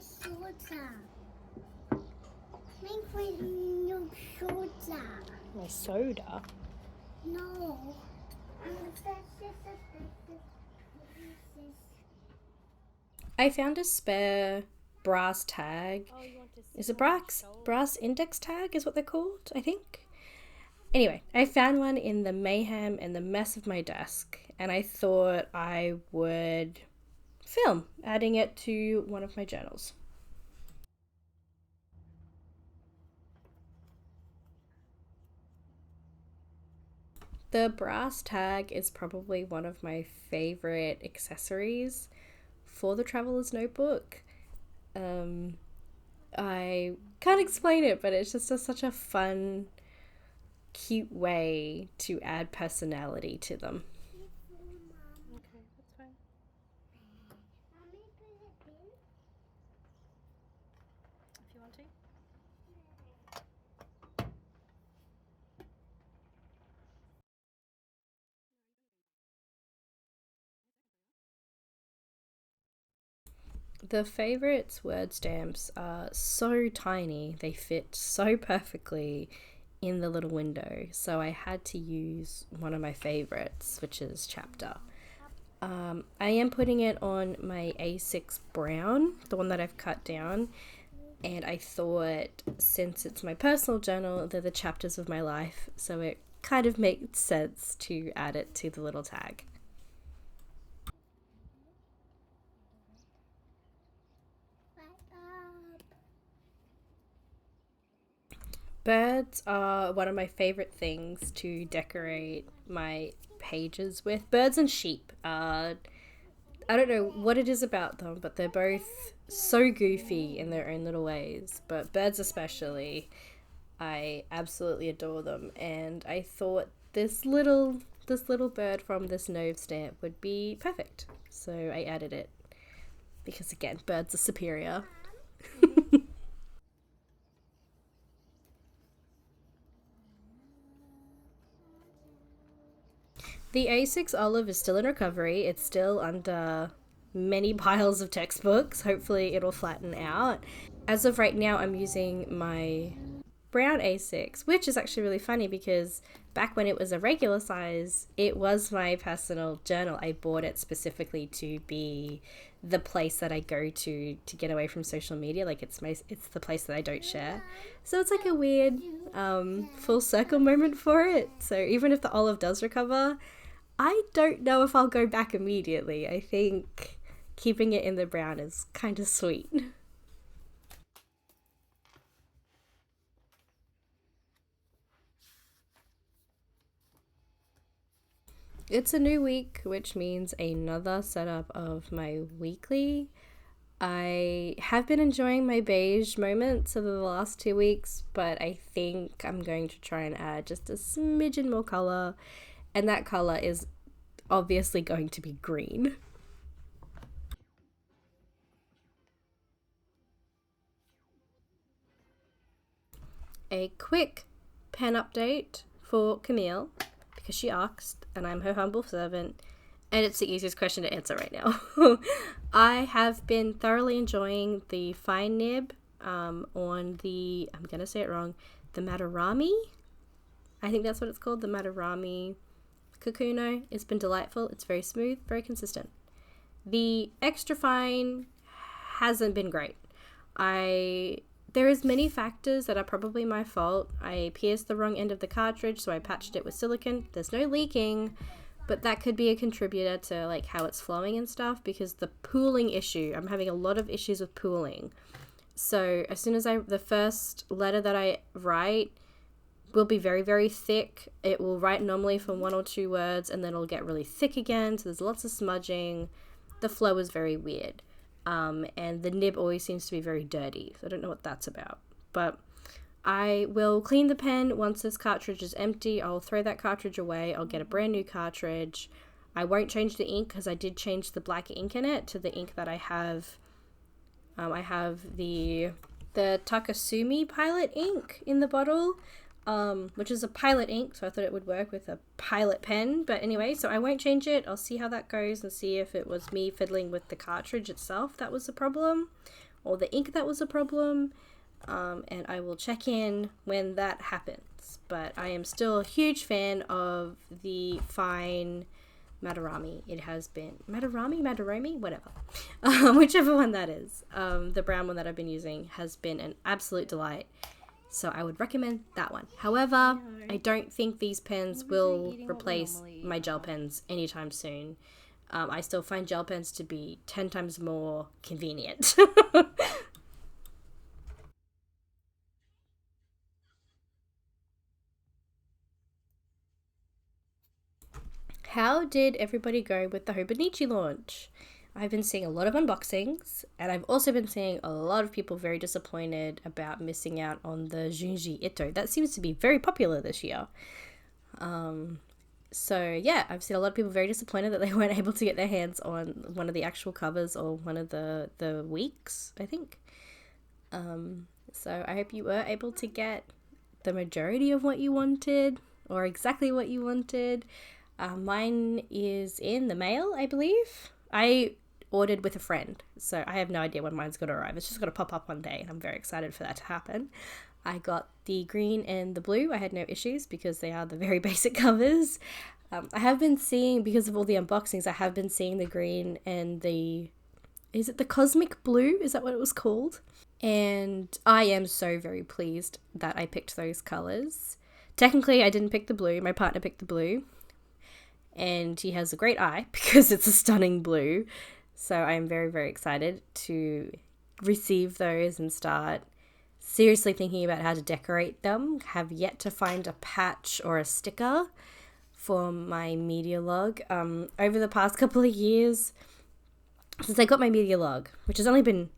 soda. Make my new soda. My soda? No. I found a spare brass tag. Oh, you want to sit Is it on my brass index tag is what they're called, I think? Anyway, I found one in the mayhem and the mess of my desk, and I thought I would film, adding it to one of my journals. The brass tag is probably one of my favorite accessories for the Traveler's Notebook. I can't explain it, but it's just such a fun, cute way to add personality to them. Okay, that's fine. If you want to. The favorites word stamps are so tiny, they fit so perfectly in the little window, so I had to use one of my favorites, which is Chapter. I am putting it on my A6 brown, the one that I've cut down, and I thought since it's my personal journal, they're the chapters of my life, so it kind of makes sense to add it to the little tag. Birds are one of my favorite things to decorate my pages with. Birds and sheep are, I don't know what it is about them, but they're both so goofy in their own little ways. But birds especially, I absolutely adore them, and I thought this little bird from this Nove stamp would be perfect. So I added it because again, birds are superior. The A6 Olive is still in recovery. It's still under many piles of textbooks. Hopefully, it'll flatten out. As of right now, I'm using my brown A6, which is actually really funny because back when it was a regular size, it was my personal journal. I bought it specifically to be the place that I go to get away from social media. Like it's the place that I don't share. So it's like a weird full circle moment for it. So even if the olive does recover, I don't know if I'll go back immediately. I think keeping it in the brown is kind of sweet. It's a new week, which means another setup of my weekly. I have been enjoying my beige moments over the last 2 weeks, but I think I'm going to try and add just a smidgen more color, and that color is obviously going to be green. A quick pen update for Camille because she asked, and I'm her humble servant, and it's the easiest question to answer right now. I have been thoroughly enjoying the fine nib on the, I'm going to say it wrong, the Madarami. I think that's what it's called, the Madarami Kakuno. It's been delightful. It's very smooth, very consistent. The extra fine hasn't been great. There is many factors that are probably my fault. I pierced the wrong end of the cartridge, so I patched it with silicone. There's no leaking, but that could be a contributor to like how it's flowing and stuff because the pooling issue, I'm having a lot of issues with pooling. So as soon as the first letter that I write will be very, very thick. It will write normally for 1 or 2 words and then it'll get really thick again. So there's lots of smudging. The flow is very weird. And the nib always seems to be very dirty. So I don't know what that's about. But I will clean the pen once this cartridge is empty. I'll throw that cartridge away. I'll get a brand new cartridge. I won't change the ink because I did change the black ink in it to the ink that I have. I have the Takasumi Pilot ink in the bottle, which is a pilot ink, so I thought it would work with a pilot pen. But anyway, so I won't change it. I'll see how that goes and see if it was me fiddling with the cartridge itself that was the problem, or the ink that was a problem, and I will check in when that happens. But I am still a huge fan of the fine Madarami. It has been Madarami, whatever, whichever one that is. The brown one that I've been using has been an absolute delight, so I would recommend that one. However, I don't think these pens will replace my gel pens anytime soon. I still find gel pens to be 10 times more convenient. How did everybody go with the Hobonichi launch? I've been seeing a lot of unboxings, and I've also been seeing a lot of people very disappointed about missing out on the Junji Ito. That seems to be very popular this year. So yeah, I've seen a lot of people very disappointed that they weren't able to get their hands on one of the actual covers or one of the weeks, I think. So I hope you were able to get the majority of what you wanted, or exactly what you wanted. Mine is in the mail, I believe. I ordered with a friend, so I have no idea when mine's going to arrive. It's just going to pop up one day, and I'm very excited for that to happen. I got the green and the blue. I had no issues because they are the very basic covers. I have been seeing, because of all the unboxings, I have been seeing the green and is it the Cosmic Blue? Is that what it was called? And I am so very pleased that I picked those colors. Technically, I didn't pick the blue. My partner picked the blue. And he has a great eye because it's a stunning blue. So I'm very, very excited to receive those and start seriously thinking about how to decorate them. Have yet to find a patch or a sticker for my media log. Over the past couple of years, since I got my media log, which has only been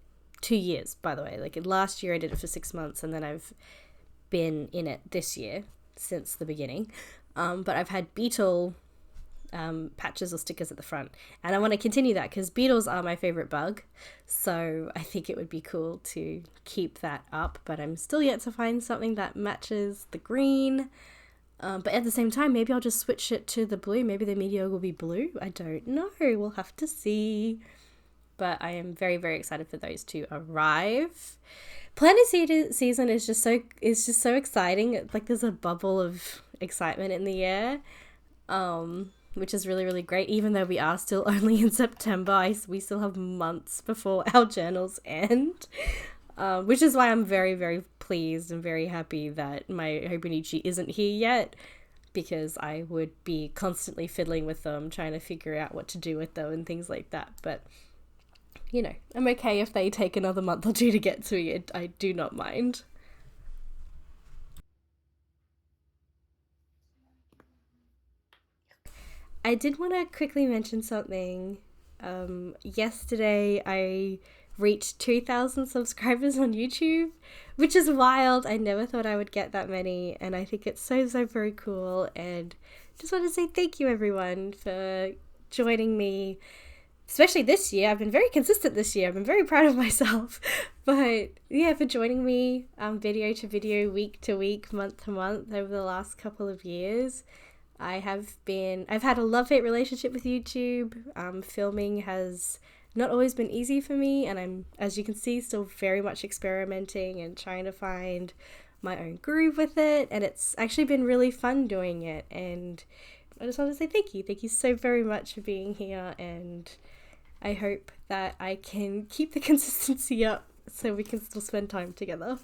2 years, by the way. Like last year I did it for 6 months, and then I've been in it this year since the beginning. But I've had beetle patches or stickers at the front, and I want to continue that because beetles are my favorite bug, so I think it would be cool to keep that up, but I'm still yet to find something that matches the green. But at the same time, maybe I'll just switch it to the blue. Maybe the media will be blue. I don't know, we'll have to see. But I am very, very excited for those to arrive. Planner season is just so exciting. Like there's a bubble of excitement in the air, which is really, really great. Even though we are still only in September, we still have months before our journals end, which is why I'm very, very pleased and very happy that my Hobonichi isn't here yet, because I would be constantly fiddling with them, trying to figure out what to do with them and things like that. But you know, I'm okay if they take another month or two to get to me. I do not mind. I did want to quickly mention something. Yesterday I reached 2,000 subscribers on YouTube, which is wild. I never thought I would get that many, and I think it's so, so very cool. And just want to say thank you, everyone, for joining me. Especially this year. I've been very consistent this year. I've been very proud of myself. But yeah, for joining me video to video, week to week, month to month over the last couple of years. I've had a love-hate relationship with YouTube. Filming has not always been easy for me, and I'm, as you can see, still very much experimenting and trying to find my own groove with it, and it's actually been really fun doing it. And I just want to say thank you. Thank you so very much for being here, and I hope that I can keep the consistency up so we can still spend time together.